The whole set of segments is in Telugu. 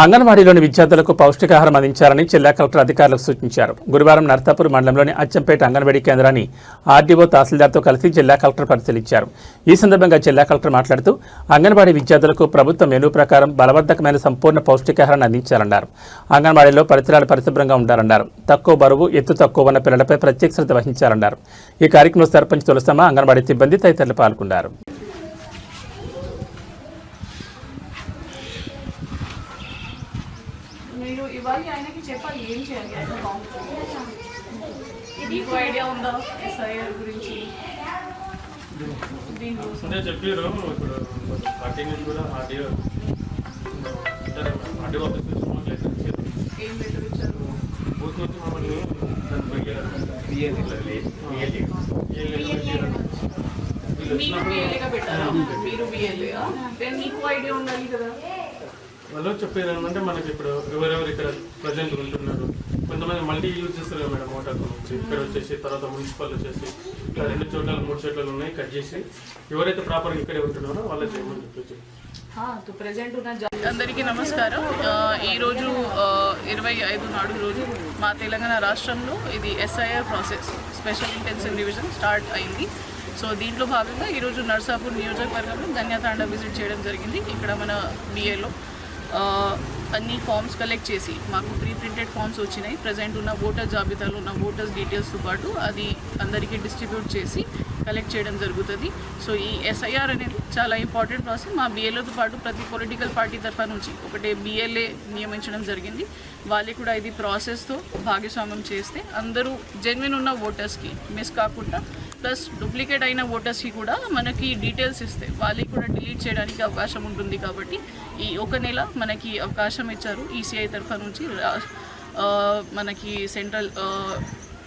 అంగన్వాడీలోని విద్యార్థులకు పౌష్టికాహారం అందించాలని జిల్లా కలెక్టర్ అధికారులకు సూచించారు. గురువారం నర్సాపూర్ మండలంలోని అచ్చంపేట అంగన్వాడీ కేంద్రాన్ని ఆర్డీఓ తహసీల్దార్తో కలిసి జిల్లా కలెక్టర్ పరిశీలించారు. ఈ సందర్భంగా జిల్లా కలెక్టర్ మాట్లాడుతూ అంగన్వాడీ విద్యార్థులకు ప్రభుత్వ మెనూ ప్రకారం బలవర్ధకమైన సంపూర్ణ పౌష్టికాహారాన్ని అందించాలన్నారు. అంగన్వాడీలో పరిసరాలు పరిశుభ్రంగా ఉండాలన్నారు. తక్కువ బరువు, ఎత్తు తక్కువ ఉన్న పిల్లలపై ప్రత్యేక శ్రద్ధ వహించాలన్నారు. ఈ కార్యక్రమంలో సర్పంచ్ తులసమ్మ, అంగన్వాడీ సిబ్బంది తదితరులు పాల్గొన్నారు. మీరు ఇవ్వాలి ఆయనకి చెప్పాలి ఏం చేయాలి ఇది ఐడియా ఉందా ఎస్ఐఆర్ గురించి చెప్పారు. ఇప్పుడు పార్టీ నుంచి కూడా ఆర్డీఓ ఏం లెటర్ ఇచ్చారు? బూత్ నుంచి మమ్మల్ని మీకు బిఎల్ఏగా పెట్టారా? మీరు బిఎల్ఏగా? మీకు ఐడియా ఉండాలి కదా. వాళ్ళు చెప్పేది ఏంటంటే మనకి ఇప్పుడు ఎవరెవరు ఇక్కడ ప్రజెంట్ ఉంటున్నారు, కొంతమంది మల్టీ యూజ్ చేస్తారు కదా మేడం. మోటార్ నుంచి ఇక్కడ వచ్చేసి తర్వాత మున్సిపల్ వచ్చేసి ఇక్కడ 2 చోట్ల 3 చోట్ల ఉన్నాయి, కట్ చేసి ఎవరైతే ప్రాపర్గా ఇక్కడే ఉంటున్నారో వాళ్ళకి చేయమని చెప్పేసి. అందరికీ నమస్కారం. ఈరోజు 25 నాడు రోజు మా తెలంగాణ రాష్ట్రంలో ఇది SIR process special intensive division start అయింది. సో దీంట్లో భాగంగా ఈరోజు నర్సాపూర్ నియోజకవర్గంలో ధన్యతాండ విజిట్ చేయడం జరిగింది. ఇక్కడ మన బిఏలో అన్ని ఫామ్స్ కలెక్ట్ చేసి మాకు ప్రీ ప్రింటెడ్ ఫామ్స్ వచ్చినాయి. ప్రజెంట్ ఉన్న ఓటర్ జాబితాలో ఉన్న ఓటర్స్ డీటెయిల్స్తో పాటు అది అందరికీ డిస్ట్రిబ్యూట్ చేసి కలెక్ట్ చేయడం జరుగుతుంది. సో ఈ ఎస్ఐఆర్ అనేది చాలా ఇంపార్టెంట్ ప్రాసెస్. మా బిఎల్ఏతో పాటు ప్రతి పొలిటికల్ పార్టీ తరఫు నుంచి ఒకటే బిఎల్ఏ నియమించడం జరిగింది. వాళ్ళు కూడా ఇది ప్రాసెస్తో భాగస్వామ్యం చేస్తే అందరూ జెన్యున్ ఉన్న ఓటర్స్కి మిస్ కాకుండా ప్లస్ డూప్లికేట్ అయిన ఓటర్స్కి కూడా మనకి డీటెయిల్స్ ఇస్తే వాళ్ళకి కూడా డిలీట్ చేయడానికి అవకాశం ఉంటుంది. కాబట్టి ఈ 1 నెల మనకి అవకాశం ఇచ్చారు ఈసీఐ తరఫు నుంచి, మనకి సెంట్రల్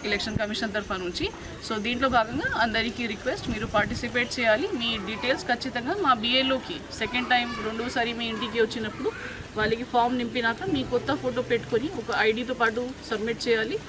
ఎలక్షన్ కమిషన్ తరఫు నుంచి. సో దీంట్లో భాగంగా అందరికీ రిక్వెస్ట్, మీరు పార్టిసిపేట్ చేయాలి. మీ డీటెయిల్స్ ఖచ్చితంగా మా బిఏలోకి సెకండ్ టైం రెండోసారి మీ ఇంటికి వచ్చినప్పుడు వాళ్ళకి ఫామ్ నింపినాక మీ కొత్త ఫోటో పెట్టుకొని ఒక ఐడితో పాటు సబ్మిట్ చేయాలి.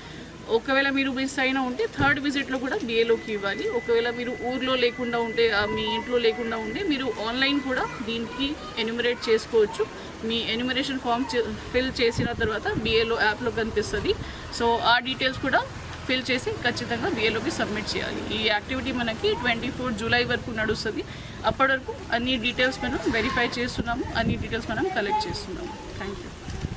ఒకవేళ మీరు మిస్ అయినా ఉంటే 3rd విజిట్లో కూడా బిఏలోకి ఇవ్వాలి. ఒకవేళ మీరు ఊర్లో లేకుండా ఉంటే, మీ ఇంట్లో లేకుండా ఉంటే మీరు ఆన్లైన్ కూడా దీనికి ఎన్యూమరేట్ చేసుకోవచ్చు. మీ ఎన్యూమరేషన్ ఫామ్ ఫిల్ చేసిన తర్వాత బిఏలో యాప్లో కనిపిస్తుంది. సో ఆ డీటెయిల్స్ కూడా ఫిల్ చేసి ఖచ్చితంగా బిఏలోకి సబ్మిట్ చేయాలి. ఈ యాక్టివిటీ మనకి 24 జూలై వరకు నడుస్తుంది. అప్పటి వరకు అన్ని డీటెయిల్స్ మనం వెరిఫై చేస్తున్నాము, అన్ని డీటెయిల్స్ మనం కలెక్ట్ చేస్తున్నాము. Thank you.